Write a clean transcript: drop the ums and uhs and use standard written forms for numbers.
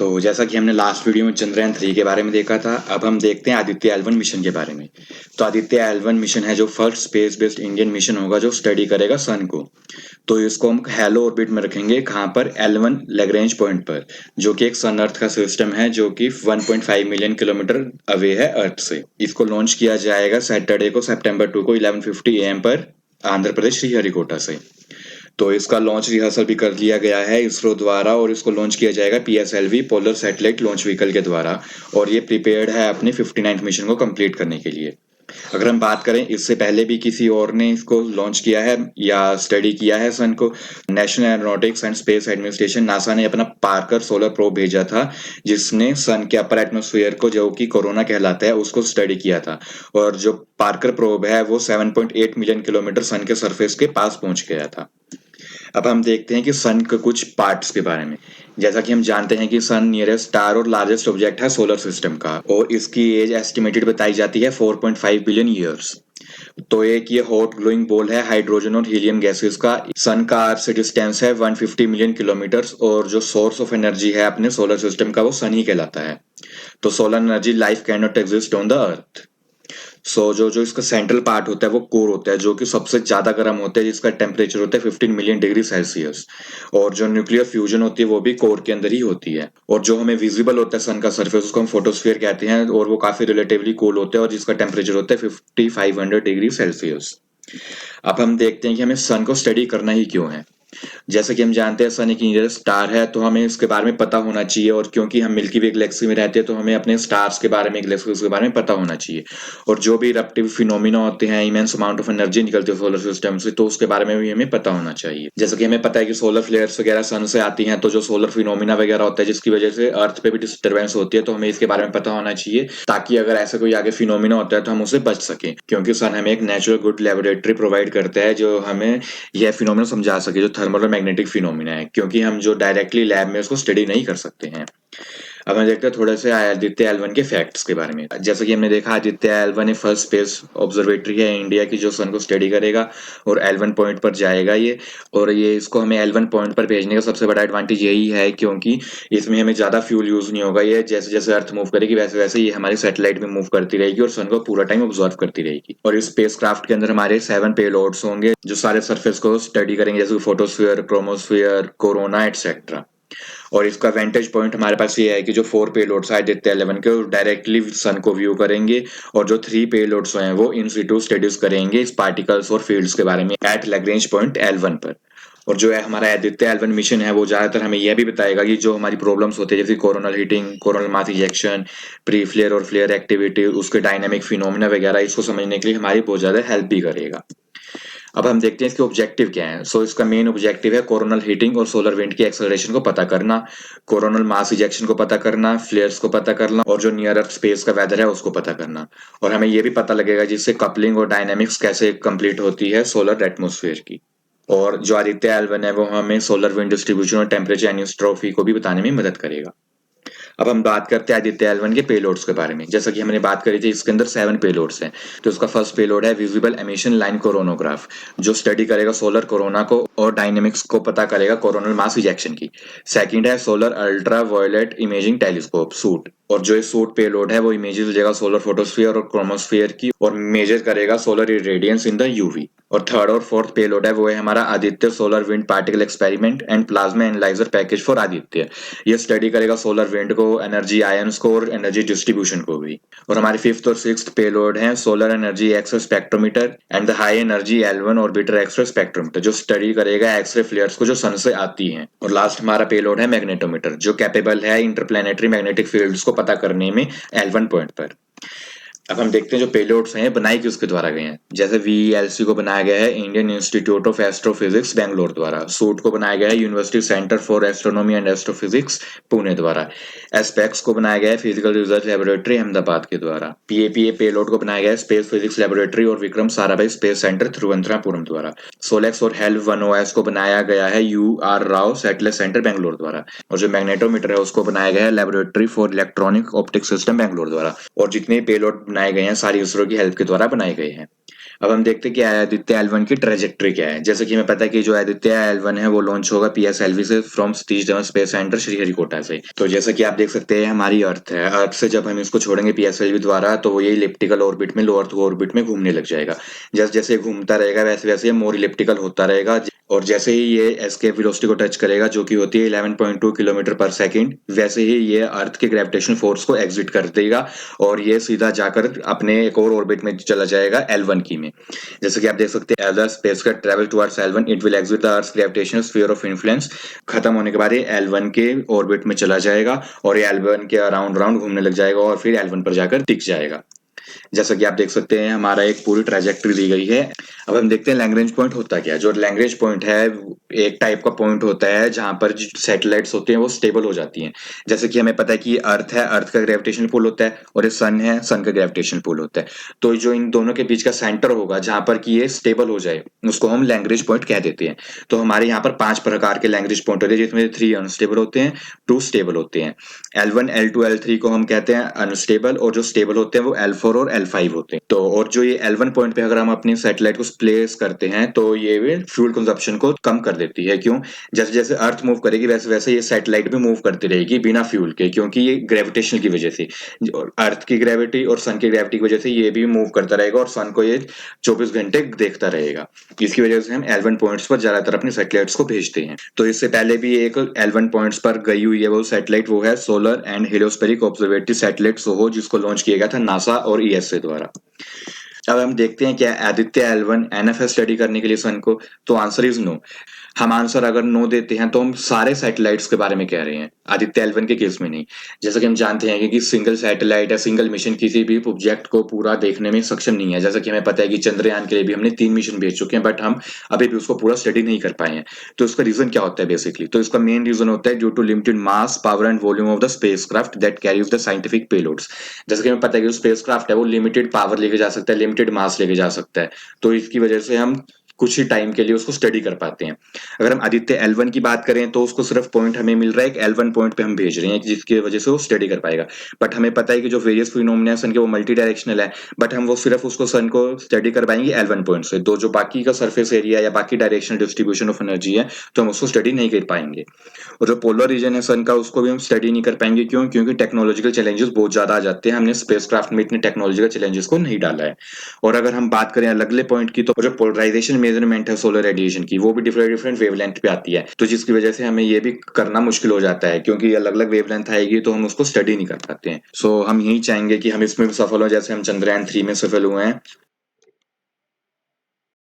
तो जैसा कि हमने लास्ट वीडियो में चंद्रयान 3 के बारे में देखा था, अब हम देखते हैं आदित्य L1 मिशन के बारे में। तो आदित्य L1 मिशन है जो first space based Indian mission होगा जो स्टडी करेगा सन को। तो इसको हम हैलो ऑर्बिट में रखेंगे, कहाँ पर L1 लैग्रेंज पॉइंट पर, जो कि एक सन अर्थ का सिस्टम है जो कि 1.5 मिलियन किलोमीटर अवे है अर्थ से। इसको लॉन्च किया जाएगा सैटरडे को सितंबर 2 को 11:50 AM पर आंध्र प्रदेश श्रीहरिकोटा से। तो इसका लॉन्च रिहर्सल भी कर लिया गया है इसरो द्वारा और इसको लॉन्च किया जाएगा PSLV polar satellite launch vehicle के द्वारा, और ये प्रिपेयर्ड है अपने 59th मिशन को कंप्लीट करने के लिए। अगर हम बात करें इससे पहले भी किसी और ने इसको लॉन्च किया है या स्टडी किया है सन को, national aeronautics and space administration NASA ने अपना पार्कर सोलर प्रोब भेजा था जिसने सन के अपर एटमॉस्फेयर को, जो कि कोरोना कहलाता है, उसको स्टडी किया था। और जो पार्कर प्रोब है वो 7.8 मिलियन किलोमीटर सन के सरफेस के पास पहुंच गया था। अब हम देखते हैं कि सन के कुछ पार्ट्स के बारे में। जैसा कि हम जानते हैं कि सन नियरेस्ट स्टार और लार्जेस्ट ऑब्जेक्ट है सोलर सिस्टम का, और इसकी एज एस्टिमेटेड बताई जाती है 4.5 बिलियन ईयर्स। तो एक ये हॉट ग्लोइंग बॉल है हाइड्रोजन और हीलियम गैसेस का। सन का अर्थ से डिस्टेंस है 150 मिलियन किलोमीटर्स, और जो सोर्स ऑफ एनर्जी है अपने सोलर सिस्टम का वो सन ही कहलाता है। तो solar energy life can not exist on the earth. जो जो इसका सेंट्रल पार्ट होता है वो कोर होता है, जो कि सबसे ज्यादा गर्म होता है, जिसका टेम्परेचर होता है 15 मिलियन डिग्री सेल्सियस। और जो न्यूक्लियर फ्यूजन होती है वो भी कोर के अंदर ही होती है। और जो हमें विजिबल होता है सन का सरफेस उसको हम फोटोस्फीयर कहते हैं, और वो काफी रिलेटिवली कूल होता है और जिसका टेम्परेचर होता है 5500 डिग्री सेल्सियस। अब हम देखते हैं कि हमें सन को स्टडी करना ही क्यों है। जैसे कि हम जानते हैं सन एक नियरेस्ट स्टार है, तो हमें इसके बारे में पता होना चाहिए, और क्योंकि हम मिल्की वे गैलेक्सी में रहते हैं तो हमें अपने स्टार्स के बारे में, गैलेक्सीज के बारे में पता होना चाहिए। और जो भी इरप्टिव फिनोमिना होते हैं, इमेंस अमाउंट ऑफ एनर्जी निकलती है सोलर सिस्टम से, तो उसके बारे में भी हमें पता होना चाहिए। जैसे कि हमें पता है कि सोलर फ्लेयर्स वगैरह सन से आती हैं, तो जो सोलर फिनोमिना वगैरह होता है जिसकी वजह से अर्थ पे भी डिस्टर्बेंस होती है, तो हमें इसके बारे में पता होना चाहिए, ताकि अगर ऐसा कोई आगे फिनोमिना होता है तो हम उससे बच सकें। क्योंकि सन हमें एक नेचुरल गुड लेबोरेटरी प्रोवाइड करता है जो हमें यह फिनोमिना समझा सके, जो थर्मल और मैग्नेटिक फिनोमिना है, क्योंकि हम जो डायरेक्टली लैब में उसको स्टडी नहीं कर सकते हैं। अब हम देखते हैं थोड़े से आदित्य L1 के फैक्ट्स के बारे में। जैसा कि हमने देखा, आदित्य L1 एक फर्स्ट स्पेस ऑब्जर्वेटरी है इंडिया की जो सन को स्टडी करेगा और L1 पॉइंट पर जाएगा ये। और ये इसको हमें L1 पॉइंट पर भेजने का सबसे बड़ा एडवांटेज यही है क्योंकि इसमें हमें ज्यादा फ्यूल यूज नहीं होगा। ये जैसे जैसे अर्थ मूव करेगी वैसे वैसे ये हमारी सैटेलाइट में मूव करती रहेगी और सन को पूरा टाइम ऑब्जर्व करती रहेगी। और इस स्पेस क्राफ्ट के अंदर हमारे 7 पेलोड्स होंगे जो सारे सरफेस को स्टडी करेंगे, जैसे फोटोस्फीयर, क्रोमोस्फीयर, कोरोना एटसेट्रा। और इसका वेंटेज पॉइंट हमारे पास ये है कि जो 4 पेलोड्स आदित्य L1 के डायरेक्टली सन को व्यू करेंगे, और जो 3 पेलोड्स हैं वो इन सिटू स्टडीज करेंगे इस पार्टिकल्स और फील्ड्स के बारे में एट लैग्रेंज पॉइंट L1 पर। और जो है हमारा आदित्य L1 मिशन है वो ज्यादातर हमें यह भी बताएगा कि जो हमारी प्रॉब्लम्स होती है जैसे coronal heating, coronal mass ejection, pre flare और फ्लेयर एक्टिविटी, उसके डायनामिक फिनोमिना वगैरह, इसको समझने के लिए हमारी बहुत ज्यादा हेल्प भी करेगा। अब हम देखते हैं इसके ऑब्जेक्टिव क्या है। इसका मेन ऑब्जेक्टिव है कोरोनल हीटिंग और सोलर विंड की एक्सेलरेशन को पता करना, कोरोनल मास इजेक्शन को पता करना, फ्लेयर्स को पता करना, और जो नियर अर्थ स्पेस का वेदर है उसको पता करना। और हमें यह भी पता लगेगा जिससे कपलिंग और डायनेमिक्स कैसे कंप्लीट होती है सोलर एटमोस्फेयर की। और जो आदित्य L1 है वो हमें सोलर विंड डिस्ट्रीब्यूशन और टेम्परेचर एनिस्ट्रोफी को भी बताने में मदद करेगा। अब हम बात करते हैं आदित्य L1 के पेलोड्स के बारे में। जैसा कि हमने बात करी थी, इसके अंदर 7 पेलोड्स हैं। तो इसका फर्स्ट पेलोड है विजिबल एमिशन लाइन कोरोनोग्राफ, जो स्टडी करेगा सोलर कोरोना को और डायनेमिक्स को पता करेगा कोरोनल मास इजेक्शन की। सेकंड है solar ultraviolet imaging telescope suit, और जो ये सूट पेलोड है वो इमेजेस लेगा सोलर फोटोस्फीयर और क्रोमोस्फीयर की और मेजर करेगा solar irradiance in the UV. और थर्ड और फोर्थ पेलोड है वो है हमारा Aditya solar wind particle experiment and plasma analyser package for Aditya. ये स्टडी करेगा सोलर विंड को, एनर्जी आयंस को और एनर्जी डिस्ट्रीब्यूशन को भी। और हमारे फिफ्थ और सिक्स्थ पेलोड है solar energy x ray spectrometer and the high energy L1 orbiter x ray spectrometer, जो स्टडी करेगा एक्सरे फ्लेयर्स को जो सन से आती हैं। और लास्ट हमारा पेलोड है मैग्नेटोमीटर, जो कैपेबल है इंटरप्लैनेटरी मैग्नेटिक फील्ड्स को पता करने में L1 पॉइंट पर। अब हम देखते हैं जो पेलोड्स हैं बनाए किसके द्वारा गए हैं। जैसे VELC को बनाया गया है Indian institute of astrophysics Bangalore द्वारा, सूट को बनाया गया है university centre for astronomy and astrophysics Pune द्वारा, एस्पेक्स को बनाया गया है फिजिकल रिसर्च लेबोरेटरी अहमदाबाद के द्वारा, PAPA पेलोड को बनाया गया है स्पेस फिजिक्स लेबोरेटरी और विक्रम साराभाई स्पेस सेंटर तिरुवनंतपुरम द्वारा, सोलेक्स और हेल्व 1OS को बनाया गया है UR Rao satellite centre Bangalore द्वारा, और जो मैग्नेटोमीटर है उसको बनाया गया है laboratory for electronic optic system Bangalore द्वारा। और जितने पेलोड बनाए गए हैं सारी इसरो की हेल्प के द्वारा बनाए गए हैं। अब हम देखते हैं कि आदित्य L1 की ट्रेजेक्ट्री क्या है। जैसे कि हमें पता है कि जो आदित्य L1 है वो लॉन्च होगा PSLV से from Satish Dhawan space centre Sriharikota से। तो जैसे कि आप देख सकते हैं हमारी अर्थ है, अर्थ से जब हम इसको छोड़ेंगे PSLV द्वारा तो वो ये इलिप्टिकल ऑर्बिट में लो अर्थ ऑर्बिट में घूमने लग जाएगा। जैसे जैसे घूमता रहेगा वैसे वैसे ये मोर इलिप्टिकल होता रहेगा, और जैसे ही ये एस्केप वेलोसिटी को टच करेगा जो कि होती है 11.2 किलोमीटर पर सेकंड, वैसे ही ये अर्थ के ग्रेविटेशनल फोर्स को एग्जिट कर देगा और ये सीधा जाकर अपने एक और ऑर्बिट में चला जाएगा L1 की में। जैसे कि आप देख सकते हैं, as the spacecraft travel towards L1 it will exit the earth's gravitational sphere of influence. खत्म होने के बाद ये L1 के ऑर्बिट में चला जाएगा और ये L1 के अराउंड राउंड घूमने लग जाएगा और फिर L1 पर जाकर टिक जाएगा। जैसा कि आप देख सकते हैं हमारा एक पूरी ट्रेजेक्ट्री दी गई है। अब हम देखते हैं लैग्रेंज पॉइंट होता क्या है। जो लैग्रेंज पॉइंट है एक टाइप का पॉइंट होता है जहां पर सैटेलाइट्स होते हैं वो स्टेबल हो जाती हैं। जैसे कि हमें पता है कि अर्थ है, अर्थ का ग्रेविटेशनल पुल होता है, और ये सन है, सन का ग्रेविटेशनल पुल होता है। तो जो इन दोनों के बीच का सेंटर होगा जहां पर कि ये स्टेबल हो जाए उसको हम लैग्रेंज पॉइंट कह देते हैं। तो हमारे यहाँ पर 5 प्रकार के लैग्रेंज पॉइंट होते हैं जिसमें 3 अनस्टेबल होते हैं, 2 स्टेबल होते हैं। L1 L2 L3 को हम कहते हैं अनस्टेबल, और जो स्टेबल होते हैं वो L4 और L5 होते हैं। तो और जो ये L1 पॉइंट पे अगर हम अपनी सैटेलाइट को प्लेस करते हैं तो ये फ्यूल कंजप्शन को कम कर देती है। क्यों? जैसे जैसे अर्थ मूव करेगी वैसे वैसे ये सैटेलाइट भी मूव करती रहेगी बिना फ्यूल के, क्योंकि ये ग्रेविटेशन की वजह से, अर्थ की ग्रेविटी और सन की ग्रेविटी की वजह से ये भी मूव करता रहेगा और सन को ये 24 घंटे देखता रहेगा। इसकी वजह से हम L1 पॉइंट्स पर ज्यादातर अपनी सैटेलाइट्स को भेजते हैं। तो इससे पहले भी एक L1 पॉइंट्स पर गई हुई है वो सैटेलाइट, वो है solar and heliospheric observatory satellite SOHO, जिसको लॉन्च किया गया था नासा और ESA द्वारा। अब हम देखते हैं क्या आदित्य L1 एनएफ स्टडी करने के लिए सन को, तो आंसर इज नो। हम आंसर अगर नो देते हैं तो हम सारे सैटेलाइट्स के बारे में कह रहे हैं, आदित्य L1 के केस में नहीं। जैसा कि हम जानते हैं कि सिंगल सैटेलाइट या सिंगल मिशन किसी भी ऑब्जेक्ट को पूरा देखने में सक्षम नहीं है। जैसा कि हमें पता है कि चंद्रयान के लिए भी हमने 3 मिशन भेज चुके हैं, बट हम अभी भी उसको पूरा स्टडी नहीं कर पाए हैं। तो इसका रीजन क्या होता है बेसिकली? तो इसका मेन रीजन होता है due to limited mass, power and volume of the spacecraft that carries the scientific payloads. जैसे कि हमें पता है कि जो स्पेसक्राफ्ट है वो लिमिटेड पावर लेके जा सकता है, लिमिटेड मास लेके जा सकता है। तो इसकी वजह से हम कुछ ही टाइम के लिए उसको स्टडी कर पाते हैं। अगर हम आदित्य L1 की बात करें तो उसको सिर्फ पॉइंट हमें मिल रहा है, एक L1 पॉइंट पे हम भेज रहे हैं जिसकी वजह से वो स्टडी कर पाएगा। बट हमें पता है कि जो वेरियस फिनोमेना सन के वो मल्टी डायरेक्शनल है, बट हम वो सिर्फ उसको सन को स्टडी कर पाएंगे L1 पॉइंट से। तो जो बाकी का सरफेस एरिया या बाकी डायरेक्शनल डिस्ट्रीब्यूशन ऑफ एनर्जी है तो हम उसको स्टडी नहीं कर पाएंगे। और जो पोलर रीजन है सन का उसको भी हम स्टडी नहीं कर पाएंगे। क्यों? क्योंकि टेक्नोलॉजिकल चैलेंजेस बहुत ज्यादा आ जाते हैं, हमने स्पेसक्राफ्ट में इतने टेक्नोलॉजिकल चैलेंजेस को नहीं डाला है। और अगर हम बात करें अलग अलग पॉइंट की, तो जो पोलराइजेशन मेजरमेंट है सोलर रेडिएशन की वो भी डिफरेंट डिफरेंट वेवलेंथ पे आती है, तो जिसकी वजह से हमें ये भी करना मुश्किल हो जाता है, क्योंकि अलग अलग वेवलेंथ आएगी तो हम उसको स्टडी नहीं कर पाते हैं। सो हम यही चाहेंगे कि हम इसमें भी सफल हो, जैसे हम चंद्रयान 3 में सफल हुए हैं।